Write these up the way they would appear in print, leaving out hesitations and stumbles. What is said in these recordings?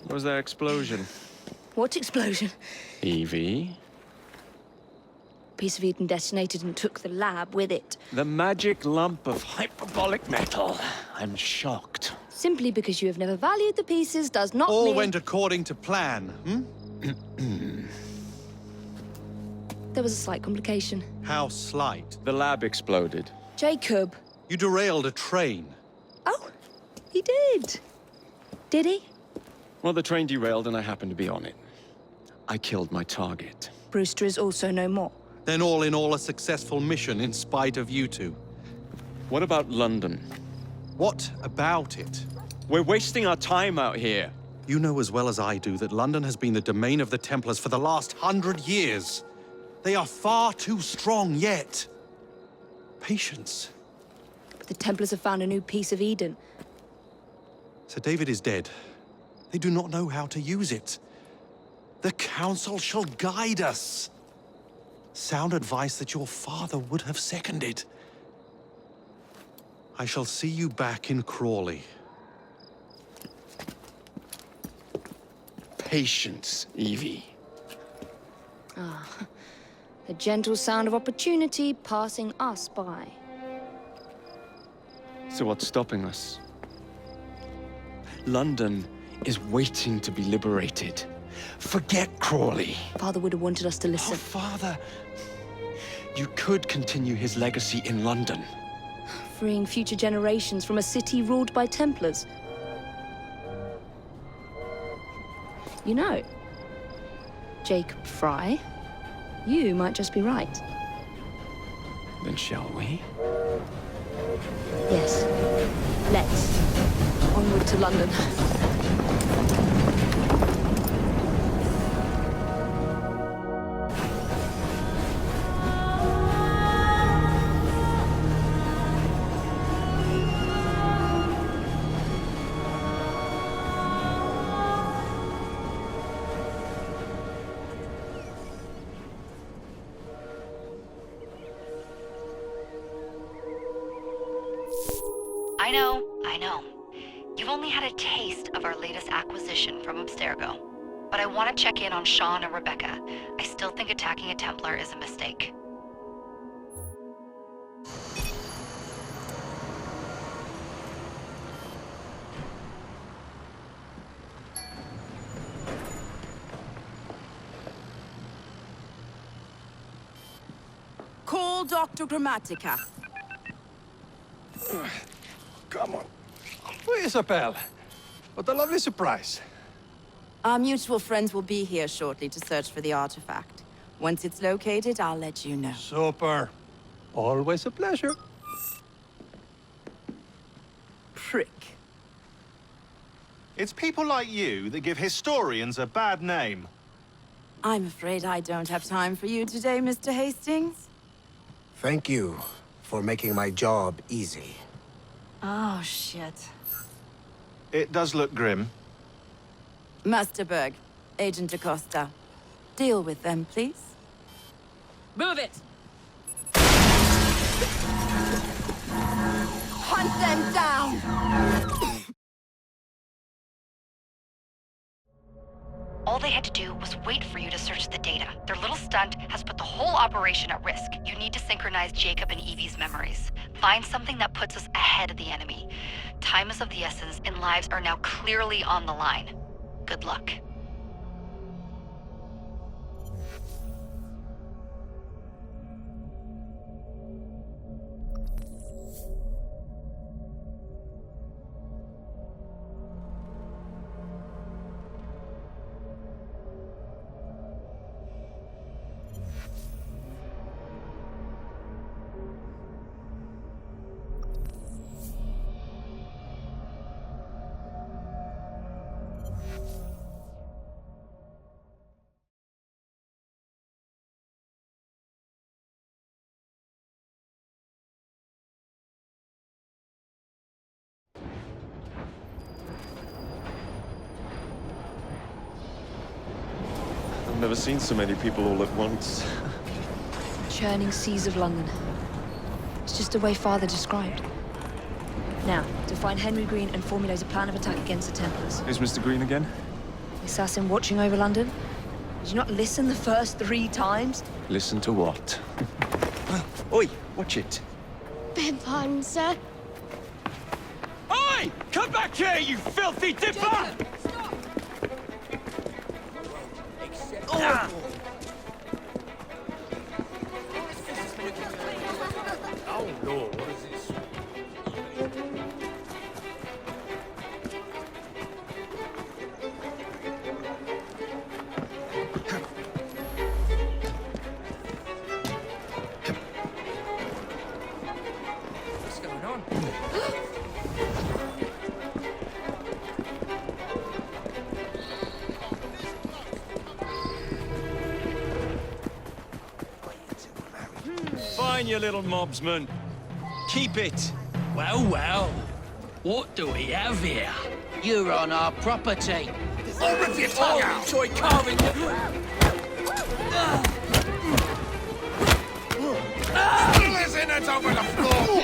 What was that explosion? What explosion? Evie? Piece of Eden detonated and took the lab with it. The magic lump of hyperbolic metal. I'm shocked. Simply because you have never valued the pieces does not All mean... went according to plan, There was a slight complication. How slight. The lab exploded. Jacob. You derailed a train. Oh, he did. Did he? Well, the train derailed and I happened to be on it. I killed my target. Brewster is also no more. Then all in all a successful mission in spite of you two. What about London? What about it? We're wasting our time out here. You know as well as I do that London has been the domain of the Templars for the last 100 years. They are far too strong yet. Patience. But the Templars have found a new piece of Eden. Sir David is dead. They do not know how to use it. The Council shall guide us. Sound advice that your father would have seconded. I shall see you back in Crawley. Patience, Evie. The gentle sound of opportunity passing us by. So what's stopping us? London is waiting to be liberated. Forget Crawley. Father would have wanted us to Oh, listen. Father. You could continue his legacy in London. Freeing future generations from a city ruled by Templars. You know, Jacob Fry, you might just be right. Then shall we? Yes. Let's. Onward to London. I know. You've only had a taste of our latest acquisition from Abstergo. But I want to check in on Sean and Rebecca. I still think attacking a Templar is a mistake. Call Dr. Grammatica. Come on. Isabel. What a lovely surprise. Our mutual friends will be here shortly to search for the artifact. Once it's located, I'll let you know. Super. Always a pleasure. Prick. It's people like you that give historians a bad name. I'm afraid I don't have time for you today, Mr. Hastings. Thank you for making my job easy. Oh, shit. It does look grim. Master Berg, Agent DaCosta. Deal with them, please. Move it! Hunt them down! All they had to do was wait for you to search the data. Their little stunt has put the whole operation at risk. You need to synchronize Jacob and Evie's memories. Find something that puts us ahead of the enemy. Time is of the essence, and lives are now clearly on the line. Good luck. I've never seen so many people all at once. Churning seas of London. It's just the way Father described. Now, to find Henry Green and formulate a plan of attack against the Templars. Who's Mr. Green again? Assassin watching over London? Did you not listen the first 3 times? Listen to what? Oi, watch it. Beg pardon, sir. Oi! Come back here, you filthy dipper! Stop! Oh, Lord, what is this? What's going on? Fine, you little mobsman. Keep it. Well, well. What do we have here? You're on our property. Oh, rip your tongue out! Enjoy carving you. His innards over the floor!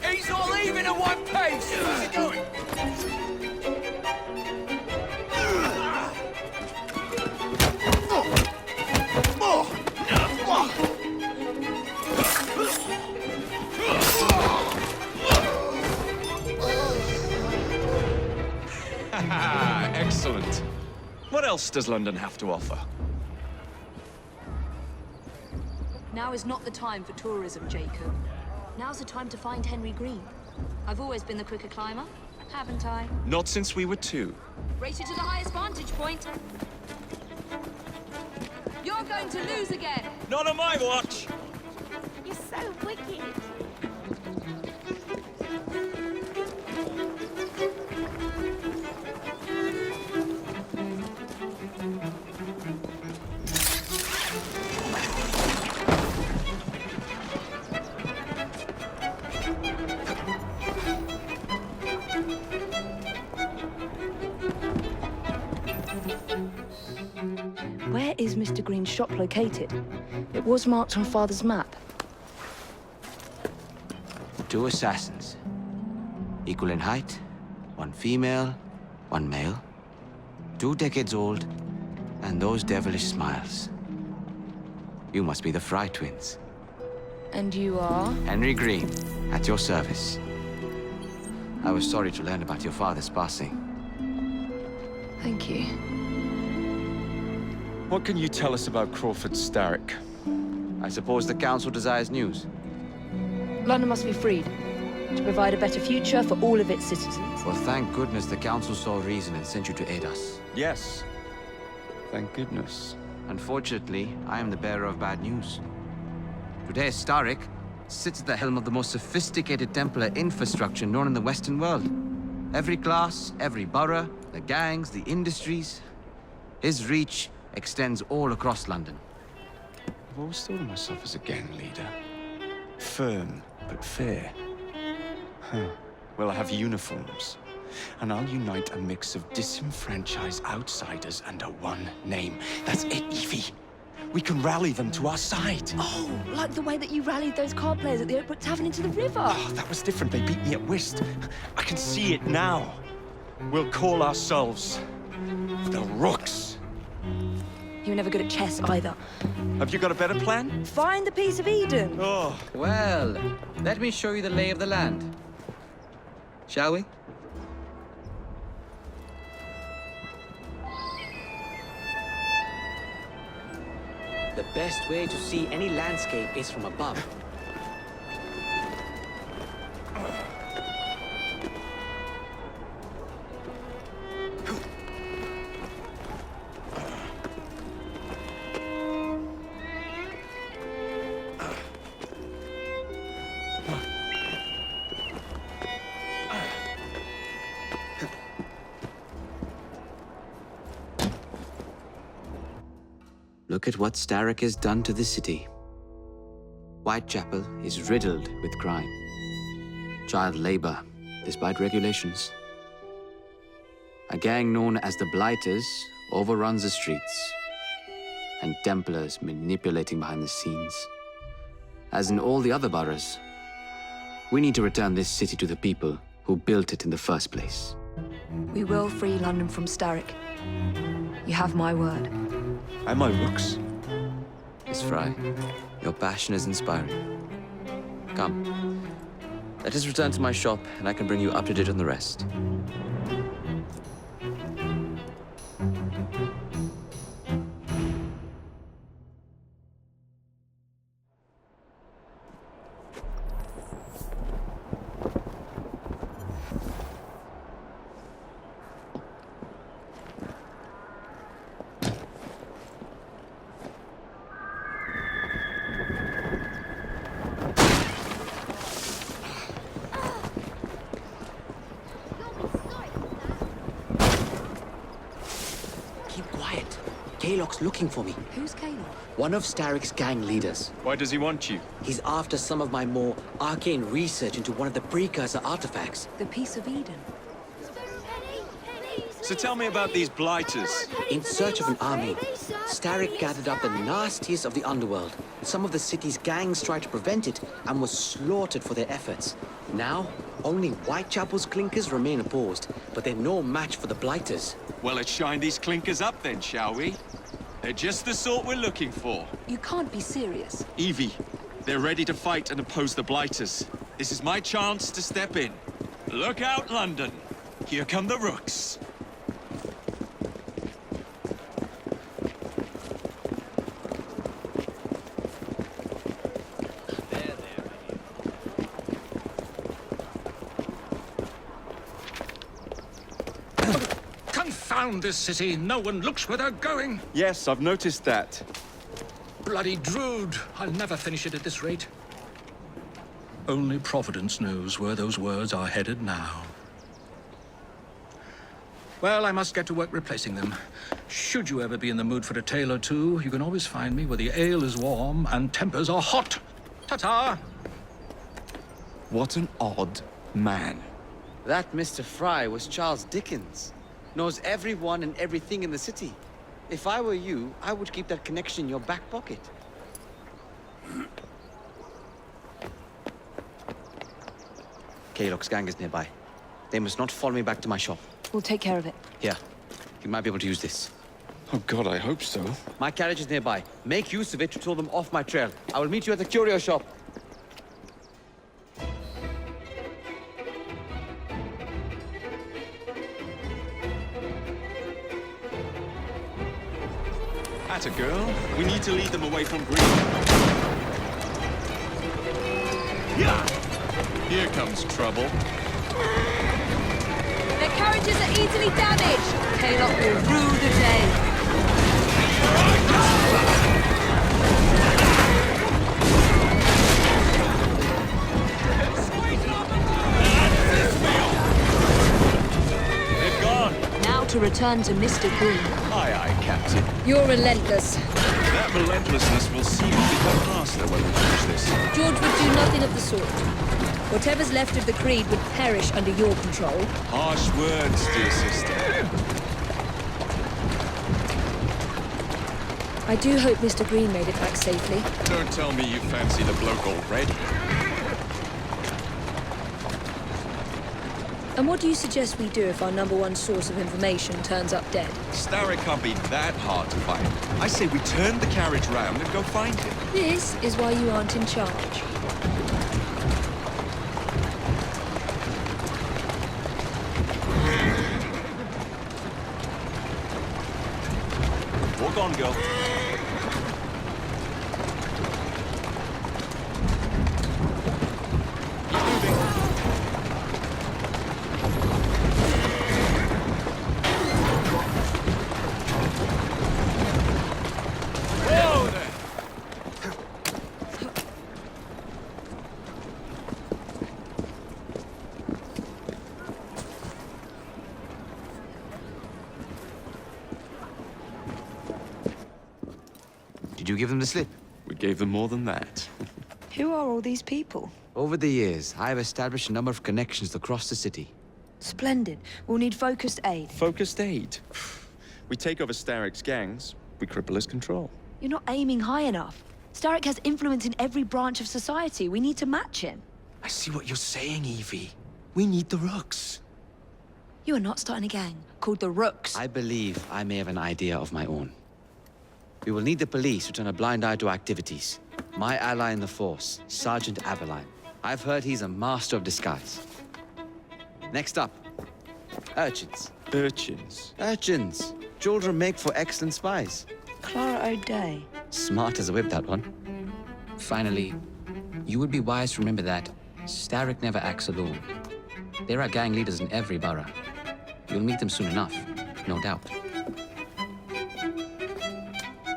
He's all leaving at one pace. Where's he going? Excellent. What else does London have to offer? Now is not the time for tourism, Jacob. Now's the time to find Henry Green. I've always been the quicker climber, haven't I? Not since we were 2. Race you to the highest vantage point. You're going to lose again. Not on my watch! You're so wicked. Where is Mr. Green's shop located? It was marked on Father's map. 2 assassins. Equal in height, 1 female, 1 male. 2 decades old, and those devilish smiles. You must be the Fry twins. And you are? Henry Green, at your service. I was sorry to learn about your father's passing. Thank you. What can you tell us about Crawford Starrick? I suppose the Council desires news. London must be freed to provide a better future for all of its citizens. Well, thank goodness the Council saw reason and sent you to aid us. Yes. Thank goodness. Unfortunately, I am the bearer of bad news. Today, Starrick sits at the helm of the most sophisticated Templar infrastructure known in the Western world. Every class, every borough, the gangs, the industries. His reach extends all across London. I've always thought of myself as a gang leader. Firm, but fair. Huh. Well, I have uniforms. And I'll unite a mix of disenfranchised outsiders under one name. That's it, Evie. We can rally them to our side. Oh, like the way that you rallied those card players at the Oakbrook Tavern into the river. Oh, that was different. They beat me at whist. I can see it now. We'll call ourselves the Rooks. You were never good at chess either. Have you got a better plan? Find the piece of Eden. Oh, Well, let me show you the lay of the land. Shall we? The best way to see any landscape is from above. Look at what Starrick has done to the city. Whitechapel is riddled with crime. Child labor, despite regulations. A gang known as the Blighters overruns the streets. And Templars manipulating behind the scenes. As in all the other boroughs, we need to return this city to the people who built it in the first place. We will free London from Starrick. You have my word. And my looks. Miss Fry, your passion is inspiring. Come, let us return to my shop, and I can bring you up to date on the rest. Kaylock's looking for me. Who's Kaylock? One of Starrick's gang leaders. Why does he want you? He's after some of my more arcane research into one of the precursor artifacts. The Piece of Eden. So tell me about these blighters. In search of an army, Starrick gathered up the nastiest of the underworld. Some of the city's gangs tried to prevent it and was slaughtered for their efforts. Now, only Whitechapel's clinkers remain opposed, but they're no match for the blighters. Well, let's shine these clinkers up then, shall we? They're just the sort we're looking for. You can't be serious. Evie, they're ready to fight and oppose the blighters. This is my chance to step in. Look out, London. Here come the rooks. Confound this city. No one looks where they're going. Yes, I've noticed that. Bloody Drood. I'll never finish it at this rate. Only Providence knows where those words are headed now. Well, I must get to work replacing them. Should you ever be in the mood for a tale or two, you can always find me where the ale is warm and tempers are hot. Ta-ta! What an odd man. That Mr. Fry was Charles Dickens. Knows everyone and everything in the city. If I were you, I would keep that connection in your back pocket. Kaylock's gang is nearby. They must not follow me back to my shop. We'll take care of it. Here, you might be able to use this. Oh God, I hope so. My carriage is nearby. Make use of it to throw them off my trail. I will meet you at the curio shop. Atta girl. We need to lead them away from Green. Yeah! Here comes trouble. Their carriages are easily damaged. Kaylock will rue the day. They've gone. Now to return to Mr. Green. Aye, aye, Captain. You're relentless. That relentlessness will seem to become faster when we finish this. George would do nothing of the sort. Whatever's left of the Creed would perish under your control. Harsh words, dear sister. I do hope Mr. Green made it back safely. Don't tell me you fancy the bloke already. And what do you suggest we do if our #1 source of information turns up dead? Starrick can't be that hard to find. I say we turn the carriage round and go find him. This is why you aren't in charge. Walk on, girl. Keep moving. Whoa there! Did you give them the slip? We gave them more than that. Who are all these people? Over the years, I have established a number of connections across the city. Splendid. We'll need focused aid. Focused aid. We take over Starrick's gangs, we cripple his control. You're not aiming high enough. Starrick has influence in every branch of society. We need to match him. I see what you're saying, Evie. We need the Rooks. You are not starting a gang called the Rooks. I believe I may have an idea of my own. We will need the police to turn a blind eye to activities. My ally in the force, Sergeant Aberline. I've heard he's a master of disguise. Next up, urchins. Urchins? Urchins. Children make for excellent spies. Clara O'Day. Smart as a whip, that one. Finally, you would be wise to remember that Starrick never acts alone. There are gang leaders in every borough. You'll meet them soon enough, no doubt.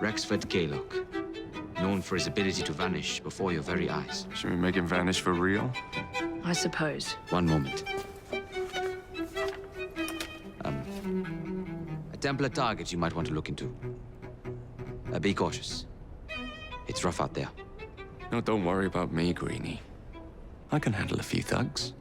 Rexford Gaylock, known for his ability to vanish before your very eyes. Should we make him vanish for real? I suppose. One moment. A Templar target you might want to look into. Be cautious. It's rough out there. No, don't worry about me, Greenie. I can handle a few thugs.